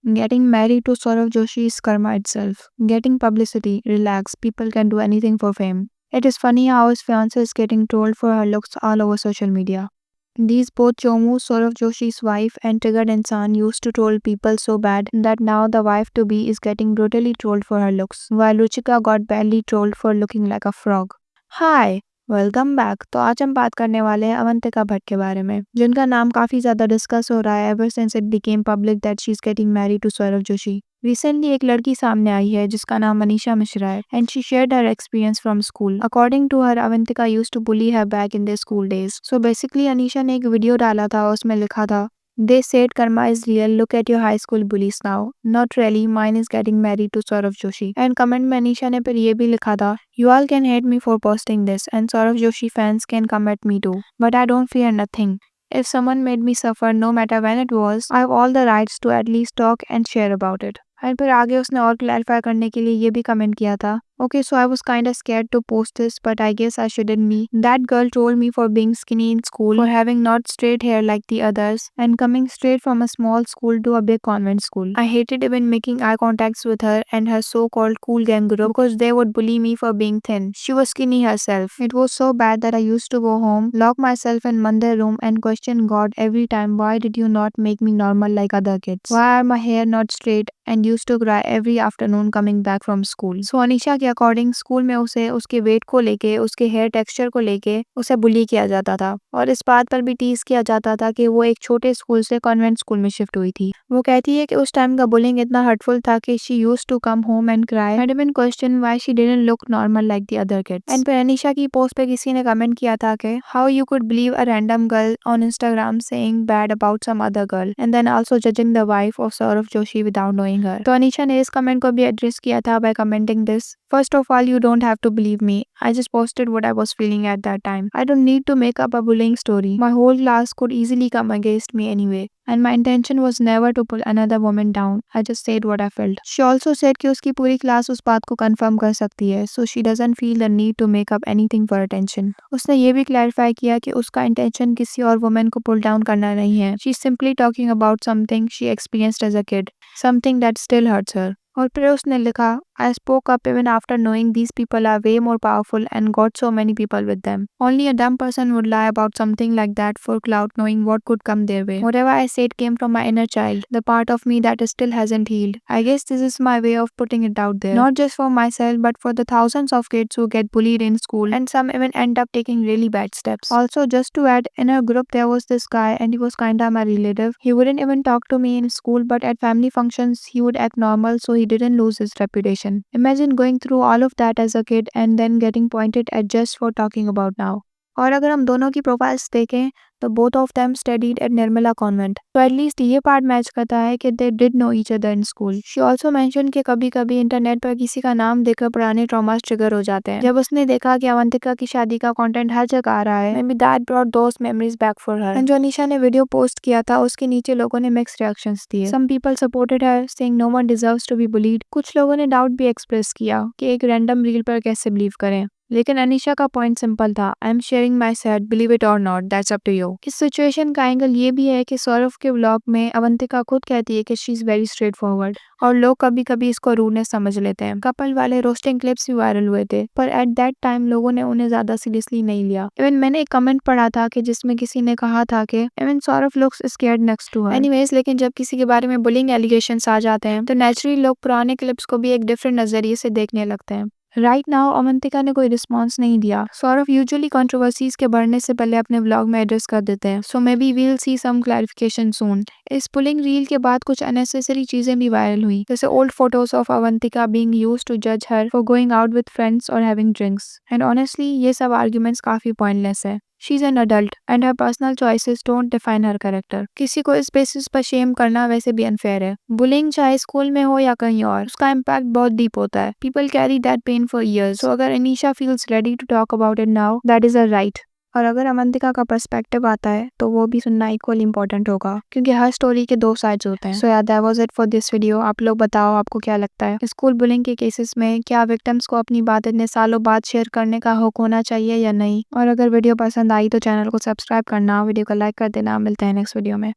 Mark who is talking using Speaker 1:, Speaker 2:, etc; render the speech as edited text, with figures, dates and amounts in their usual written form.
Speaker 1: Getting married to Saurav Joshi is karma itself. Getting publicity, relax, people can do anything for fame. It is funny how his fiancée is getting trolled for her looks all over social media. These both Chomu, Saurav Joshi's wife, and Tigger Insan used to troll people so bad that now the wife-to-be is getting brutally trolled for her looks, while Ruchika got badly trolled for looking like a frog. Hi! Welcome back. तो आज हम बात करने वाले हैं अवंतिका भट्ट के बारे में, जिनका नाम काफी ज्यादा डिस्कस हो रहा है ever since it became public that she is getting married to Saurav Joshi. Recently एक लड़की सामने आई है जिसका नाम मनीषा मिश्रा है and she shared her experience from school. According to her, Avantika used to bully her back in their school days. So basically Anisha ने एक video डाला था, उसमें लिखा था, They said karma is real. Look at your high school bullies now. Not really. Mine is getting married to Saurav Joshi. And comment में अनीशा ने फिर ये भी लिखा था, You all can hate me for posting this, and Saurav Joshi fans can come at me too. But I don't fear nothing. If someone made me suffer, no matter when it was, I have all the rights to at least talk and share about it. And फिर आगे उसने और clarify करने के लिए ये भी comment किया था, Okay, so I was kinda scared to post this, but I guess I shouldn't be. That girl trolled me for being skinny in school, for having not straight hair like the others, and coming straight from a small school to a big convent school. I hated even making eye contacts with her and her so-called cool gang group because they would bully me for being thin. She was skinny herself. It was so bad that I used to go home, lock myself in Mandir room and question God every time, why did you not make me normal like other kids? Why are my hair not straight? And used to cry every afternoon coming back from school. So Anisha के according school में उसे उसके wait को लेके, उसके hair texture को लेके उसे बुली किया जाता था और इस बात पर भी टीज किया जाता था कि वो एक छोटे स्कूल से कॉन्वेंट स्कूल में शिफ्ट हुई थी। वो कहती है कि उस टाइम का बुलिंग इतना हर्टफुल था कि she used to come home and cry and even question why she didn't look normal like the other kids. And फिर अनीशा की पोस्ट पे किसी ने कमेंट किया था कि how you could believe a random girl on Instagram saying bad about some other girl and then also judging the wife of Sourav Joshi without knowing her. तो अनीशा ने इस कमेंट को भी एड्रेस किया था by commenting this, First of all, you don't have to believe me. I just posted what I was feeling at that time. I don't need to make up a bullying story. My whole class could easily come against me anyway. And my intention was never to pull another woman down. I just said what I felt. She also said कि उसकी पूरी class उस बात को confirm कर सकती है, so she doesn't feel the need to make up anything for attention. उसने ये भी क्लैरिफाई किया कि उसका इंटेंशन किसी और वुमेन को पुल डाउन करना नहीं है. She's simply talking about something she experienced as a kid, something that still hurts her. और फिर उसने लिखा, I spoke up even after knowing these people are way more powerful and got so many people with them. Only a dumb person would lie about something like that for clout, knowing what could come their way. Whatever I said came from my inner child, the part of me that still hasn't healed. I guess this is my way of putting it out there. Not just for myself, but for the thousands of kids who get bullied in school and some even end up taking really bad steps. Also, just to add, in our group there was this guy and he was kinda my relative. He wouldn't even talk to me in school, but at family functions he would act normal so he didn't lose his reputation. Imagine going through all of that as a kid and then getting pointed at just for talking about now. और अगर हम दोनों की profiles देखें तो both of them studied at Nirmala convent, तो at least ये part match करता है कि they did know each other in school. She also mention कि कभी कभी इंटरनेट पर किसी का नाम देखकर पुराने ट्रॉमास ट्रिगर हो जाते हैं। जब उसने देखा कि अवंतिका की शादी का कंटेंट हर जगह आ रहा है, may be that brought those memories back for her. And जो अनीशा ने वीडियो पोस्ट किया था उसके नीचे लोगों ने मिक्स्ड रिएक्शंस दिए। Some people supported her saying no one deserves to be bullied. कुछ लोगों ने डाउट भी एक्सप्रेस किया कि एक रैंडम रील पर कैसे बिलीव करें, लेकिन अनीशा का पॉइंट सिंपल था, I am sharing my side, believe it or not, that's up to you. इस सिचुएशन का एंगल ये भी है कि सौरव के व्लॉग में अवंतिका खुद कहती है कि she is very straight forward और लोग कभी कभी इसको रूडनेस समझ लेते हैं। कपल वाले रोस्टिंग क्लिप्स भी वायरल हुए थे, पर एट दैट टाइम लोगों ने उन्हें ज्यादा सीरियसली नहीं लिया। इवन मैंने एक कमेंट पढ़ा था कि जिसमें किसी ने कहा था कि even Saurav looks scared next to her. Anyways, लेकिन जब किसी के बारे में बुलिंग एलिगेशंस आ जाते हैं तो नेचुरली लोग पुराने क्लिप्स को भी एक डिफरेंट नजरिए से देखने लगते हैं। राइट नाउ अवंतिका ने कोई रिस्पॉन्स नहीं दिया। सौरव यूजुअली कंट्रोवर्सीज के बढ़ने से पहले अपने व्लॉग में एड्रेस कर देते हैं, so maybe we will see some clarification soon. इस पुलिंग रील के बाद कुछ अननेसेसरी चीजें भी वायरल हुई, जैसे old photos of Avantika being used to जज her for going out with friends और हैविंग ड्रिंक्स। एंड ऑनेस्टली ये सब आर्ग्यूमेंट्स काफी पॉइंटलेस है। She is an adult and her personal choices don't define her character. किसी को इस बेसिस पर शेम करना वैसे भी अनफेयर है। बुलिंग चाहे स्कूल में हो या कहीं और, उसका इम्पैक्ट बहुत डीप होता है। People carry that pain for years. So अगर Anisha feels ready to talk about it now, that is her right. और अगर अवंतिका का पर्सपेक्टिव आता है तो वो भी सुनना इक्वली इंपॉर्टेंट होगा, क्योंकि हर स्टोरी के दो साइड्स होते हैं। सो यार, that was it for this video. आप लोग बताओ आपको क्या लगता है, स्कूल बुलिंग के केसेस में क्या विक्टिम्स को अपनी बात इतने सालों बाद शेयर करने का हक होना चाहिए या नहीं? और अगर वीडियो पसंद आई तो चैनल को सब्सक्राइब करना, वीडियो को लाइक कर देना। मिलते हैं नेक्स्ट वीडियो में।